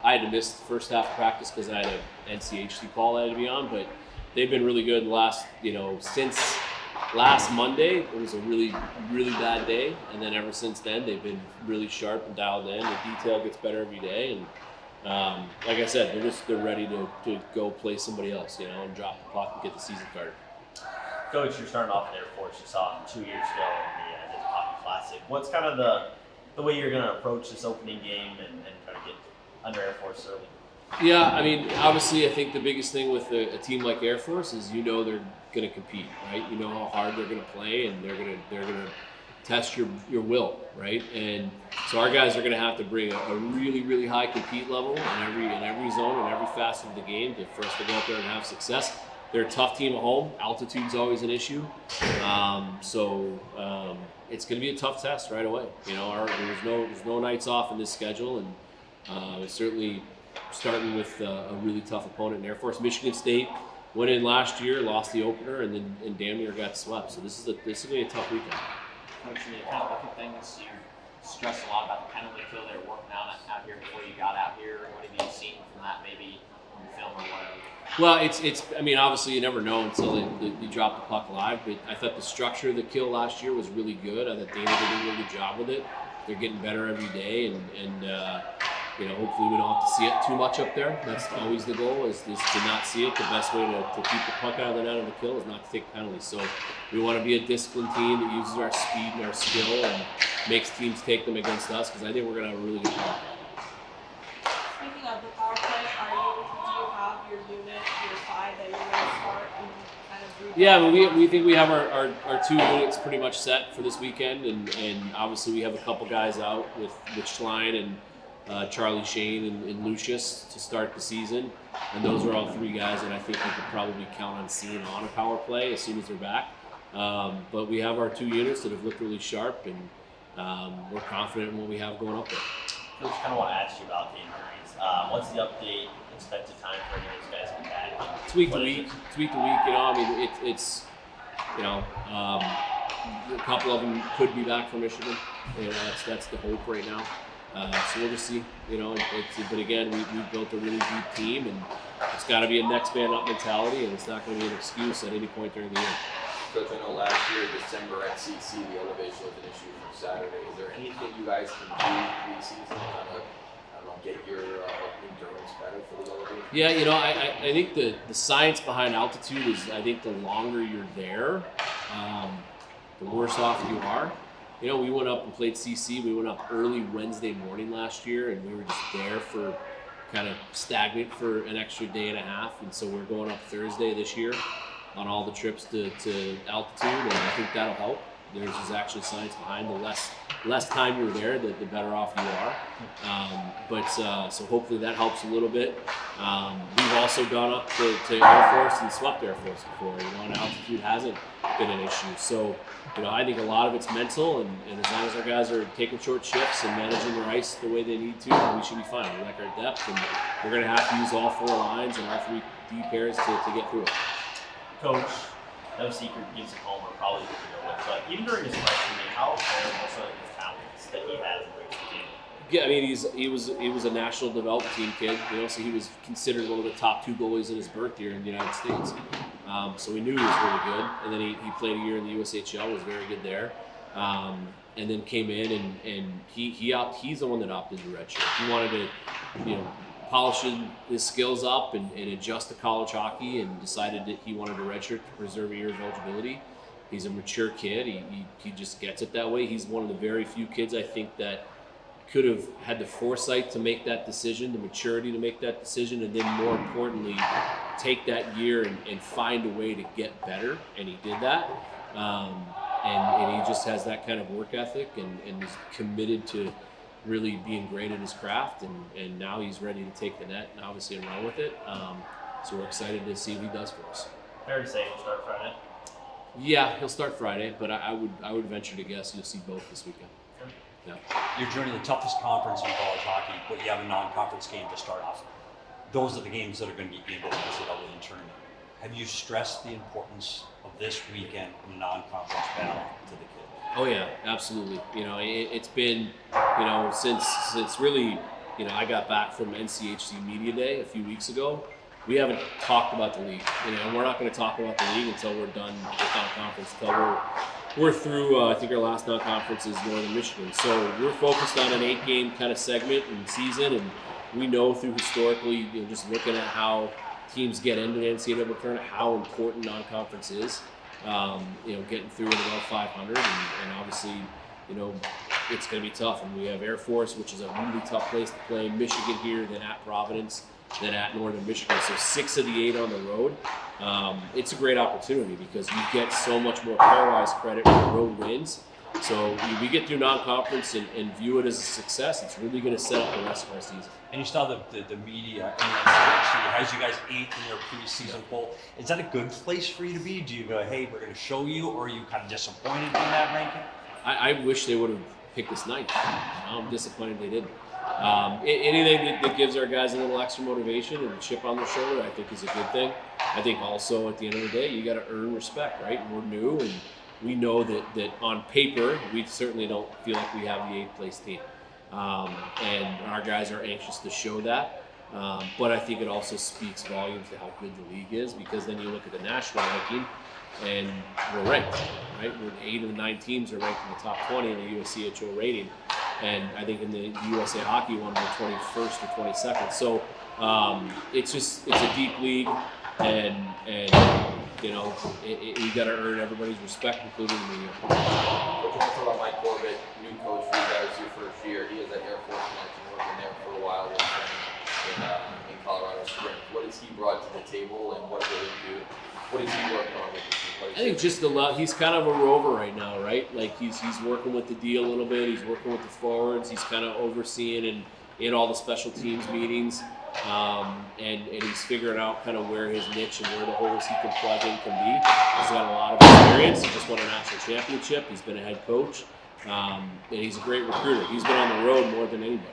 I had to miss the first half of practice because I had an NCHC call I had to be on, but they've been really good the last, since last Monday. It was a really, really bad day, and then ever since then, they've been really sharp and dialed in. The detail gets better every day, and like I said, they're ready to go play somebody else, and drop the puck and get the season started. Coach, you're starting off at Air Force. You saw him 2 years ago in the Hockey Classic. What's kind of the way you're going to approach this opening game and try to get under Air Force early? Yeah, I mean, obviously, I think the biggest thing with a team like Air Force is they're going to compete, right? You know how hard they're going to play, and they're going to test your will, right? And so our guys are going to have to bring a really, really high compete level in every zone and every facet of the game for us to go out there and have success. They're a tough team at home. Altitude's always an issue, so it's going to be a tough test right away. There's no nights off in this schedule, and it's certainly starting with a really tough opponent in Air Force. Michigan State went in last year, lost the opener, and damn near got swept. So this is going to be a tough weekend. Coach, when you kind of look at things, you stress a lot about the penalty kill they were working on out here before you got out here. What have you seen from that, maybe on film or whatever? Well, I mean, obviously you never know until you drop the puck live, but I thought the structure of the kill last year was really good. I thought Dana did a really good job with it. They're getting better every day, and hopefully we don't have to see it too much up there. That's always the goal, is to not see it. The best way to keep the puck out of the net of the kill is not to take penalties. So we want to be a disciplined team that uses our speed and our skill and makes teams take them against us, because I think we're going to have a really good power play. Speaking of the power play, do you have your unit, your five that you're going to start and kind of Yeah, I mean, we think we have our 2 units pretty much set for this weekend, and obviously we have a couple guys out with Schlein and Charlie Shane and Lucius to start the season, and those are all 3 guys that I think we could probably count on seeing on a power play as soon as they're back. But we have our 2 units that have looked really sharp, and we're confident in what we have going up there. Coach, kind of want to ask you about the injuries. What's the update, expected time for any of those guys to be back? It's week to week. I mean, it's a couple of them could be back from Michigan. That's the hope right now. So we'll just see. But again, we've built a really deep team, and it's got to be a next man up mentality, and it's not going to be an excuse at any point during the year. Coach, I know last year, December at CC, the elevation was an issue for Saturday. Is there anything you guys can do pre-season to kind of, get your endurance better for the elevation? Yeah, I think the science behind altitude is, I think the longer you're there, the worse off you are. We went up and played CC. We went up early Wednesday morning last year, and we were just there for kind of stagnant for an extra day and a half. And so we're going up Thursday this year on all the trips to altitude, and I think that'll help. There's actually science behind the less time you're there, the better off you are. So hopefully that helps a little bit. We've also gone up to Air Force and swept Air Force before, and altitude hasn't been an issue. So, I think a lot of it's mental, and as long as our guys are taking short shifts and managing their ice the way they need to, we should be fine. We like our depth, and we're going to have to use all 4 lines and all 3 D pairs to get through it. Coach, no secret, Gibson Homer probably would go with, but even during his freshman year, how apparent was some of his talents that he has in the team? Yeah, I mean, he was a national development team kid. So he was considered one of the top 2 goalies in his birth year in the United States. So we knew he was really good. And then he played a year in the USHL, was very good there. And then came in and he's the one that opted to redshirt. He wanted to, polish his skills up and adjust to college hockey, and decided that he wanted to redshirt to preserve a year of eligibility. He's a mature kid. He just gets it that way. He's one of the very few kids, I think, that could have had the foresight to make that decision, the maturity to make that decision, and then more importantly, take that year and find a way to get better. And he did that. And he just has that kind of work ethic and is committed to really being great at his craft, and now he's ready to take the net and obviously run with it. So we're excited to see what he does for us. Fair to say he'll start Friday? Yeah, he'll start Friday, but I would venture to guess you'll see both this weekend. Yeah. You're joining the toughest conference in college hockey, but you have a non-conference game to start off. Those are the games that are going to get you into the NCAA tournament. Have you stressed the importance of this weekend in a non-conference battle to the kids? Oh yeah, absolutely. It's been, since really, I got back from NCHC Media Day a few weeks ago. We haven't talked about the league, and we're not going to talk about the league until we're done with non-conference, until we're through. I think our last non-conference is Northern Michigan, so we're focused on an 8-game kind of segment and season, and we know through historically, just looking at how teams get into the NCAA tournament, how important non-conference is. Getting through at about 500, and obviously, it's going to be tough. And we have Air Force, which is a really tough place to play. Michigan here, then at Providence, then at Northern Michigan. So 6 of the 8 on the road. It's a great opportunity because you get so much more pairwise credit for road wins. So we get through non-conference and view it as a success. It's really going to set up the rest of our season. And you saw the media and the NCHC has you guys 8th in their preseason poll. Is that a good place for you to be? Do you go, hey, we're going to show you, or are you kind of disappointed in that ranking? I wish they would have picked us 9th. I'm disappointed they didn't. Anything that gives our guys a little extra motivation and a chip on their shoulder, I think is a good thing. I think also at the end of the day, you got to earn respect, right? We're new, and we know that on paper, we certainly don't feel like we have the 8th place team. And our guys are anxious to show that. But I think it also speaks volumes to how good the league is, because then you look at the national ranking and we're ranked, right? 8 of the 9 teams are ranked in the top 20 in the USCHO rating. And I think in the USA Hockey one, we're 21st or 22nd. So it's a deep league, and you got to earn everybody's respect, including the media. Coach, I want to talk about Mike Corbett, new coach for you guys, your first year. He is at Air Force connection, working there for a while with in Colorado Springs. What has he brought to the table, and what will he do? What is he working on with the team? I think just he's kind of a rover right now, right? Like he's working with the D a little bit. He's working with the forwards. He's kind of overseeing and in all the special teams meetings. And he's figuring out kind of where his niche and where the holes he can plug in can be. He's got a lot of experience. He just won a national championship. He's been a head coach. And he's a great recruiter. He's been on the road more than anybody.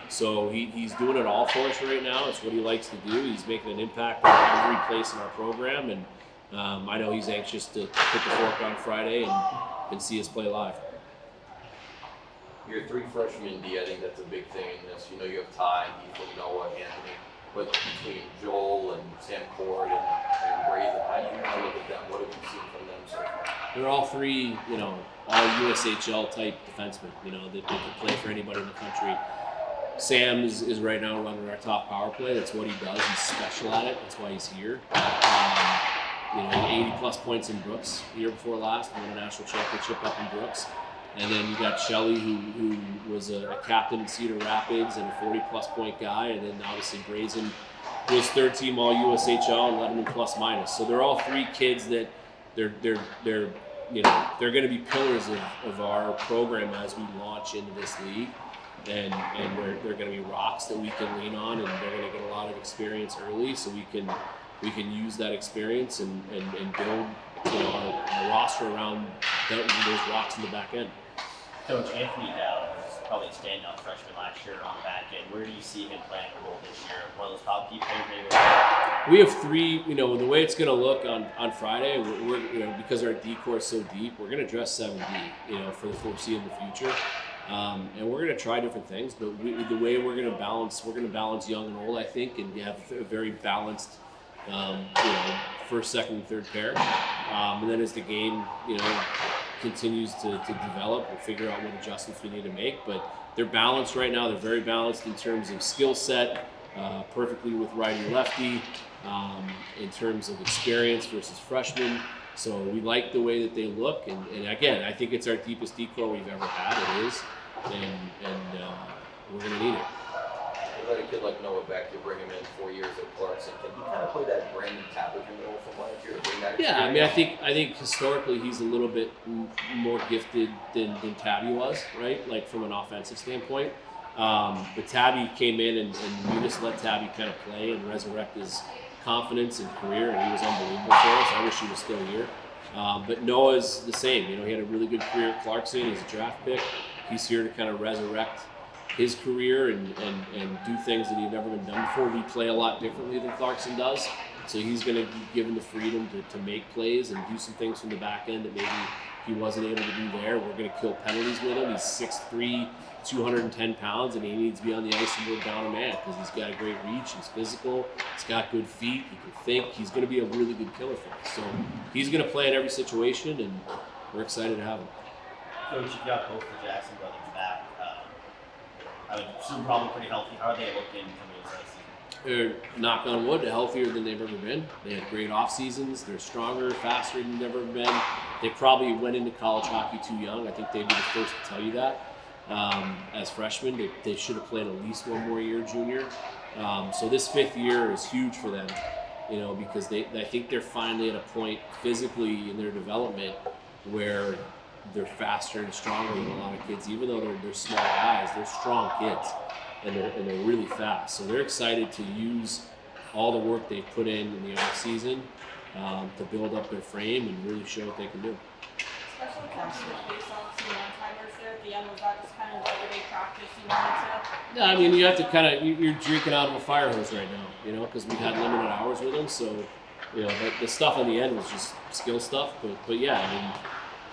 So he's doing it all for us right now. It's what he likes to do. He's making an impact on every place in our program. And I know he's anxious to put the fork on Friday and see us play live. Your 3 freshmen D, I think that's a big thing in this. You have Ty, Ethan, Noah, Anthony, but between Joel and Sam Cord and Brazen, how do you kind of look at them? What have you seen from them so far? They're all 3, all USHL type defensemen, that can play for anybody in the country. Sam is right now running our top power play. That's what he does. He's special at it. That's why he's here. 80 plus points in Brooks the year before last, won a national championship up in Brooks. And then you got Shelley, who was a captain in Cedar Rapids and a 40-plus point guy. And then obviously Brazen was 3rd team all USHL and led them in plus minus. So they're all 3 kids that they're going to be pillars of our program as we launch into this league. And they're going to be rocks that we can lean on, and they're going to get a lot of experience early, so we can use that experience and build our roster around those rocks in the back end. Coach, Anthony Dowd was probably a standout freshman last year on the back end. Where do you see him playing a role this year? One of those top key players maybe? We have 3, the way it's going to look on Friday, we're because our D core is so deep, we're going to dress 7D, for the foreseeable future. And we're going to try different things, but the way we're going to balance young and old, I think, and have a very balanced, first, second, and third pair. And then as the game, continues to develop, we'll figure out what adjustments we need to make. But they're balanced right now. They're very balanced in terms of skill set, perfectly with righty lefty, in terms of experience versus freshmen. So we like the way that they look, and again, I think it's our deepest D core we've ever had. It is, and we're going to need it. You let a kid like Noah back, you bring him in 4 years at Clarkson. Can he kind of play that Brandon Tapperton role from last year? Bring that Yeah, I mean, I think historically he's a little bit more gifted than Tabby was, right? Like from an offensive standpoint. But Tabby came in and we just let Tabby kind of play and resurrect his confidence and career, and he was unbelievable for us. I wish he was still here. But Noah's the same. He had a really good career at Clarkson. He's a draft pick. He's here to kind of resurrect his career and do things that he'd never been done before. We play a lot differently than Clarkson does. So he's going to be given the freedom to make plays and do some things from the back end that maybe he wasn't able to do there. We're going to kill penalties with him. He's 6'3", 210 pounds, and he needs to be on the ice and work down a man because he's got a great reach. He's physical. He's got good feet. He can think. He's going to be a really good killer for us. So he's going to play in every situation, and we're excited to have him. Coach, you've got both the Jackson brothers back. I would assume probably pretty healthy. How are they looking coming into this season? They're, knock on wood, healthier than they've ever been. They had great off seasons. They're stronger, faster than they've ever been. They probably went into college hockey too young. I think they'd be the first to tell you that. As freshmen, they should have played at least one more year junior. So this 5th year is huge for them, because I think they're finally at a point physically in their development where they're faster and stronger than a lot of kids. Even though they're small guys, they're strong kids, and they're really fast. So they're excited to use all the work they've put in the off season to build up their frame and really show what they can do. Especially catching the face-offs and one-timers there at the end, was that just kind of everyday practice you wanted to? Yeah, I mean, you have to you're drinking out of a fire hose right now, because we've had limited hours with them. So, the stuff on the end was just skill stuff. But yeah, I mean,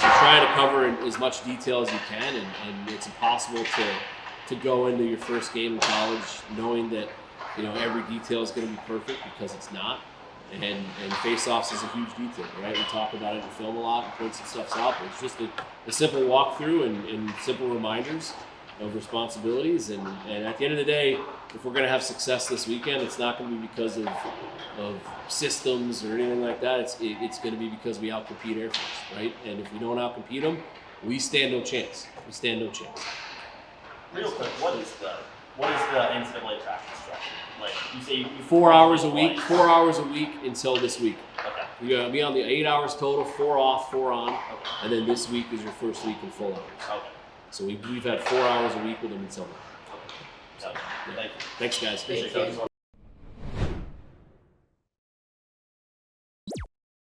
you try to cover in as much detail as you can, and it's impossible to go into your first game in college knowing that, every detail is going to be perfect, because it's not. And face-offs is a huge detail, right? We talk about it in film a lot and points and stuff's out, but it's just a simple walkthrough and simple reminders of responsibilities. And at the end of the day, if we're going to have success this weekend, it's not going to be because of systems or anything like that. It's going to be because we outcompete Air Force, right? And if we don't outcompete them, we stand no chance. We stand no chance. Real quick, what is the NCAA practice structure? Like you say, you 4 hours a week. 4 hours a week until this week. Okay. You're gonna be on the 8 hours total, 4 off, 4 on, Okay. and then this week is your first week in full hours. Okay. So we've had 4 hours a week with them until now. So, thank you. Thanks, guys. Appreciate it, Coach.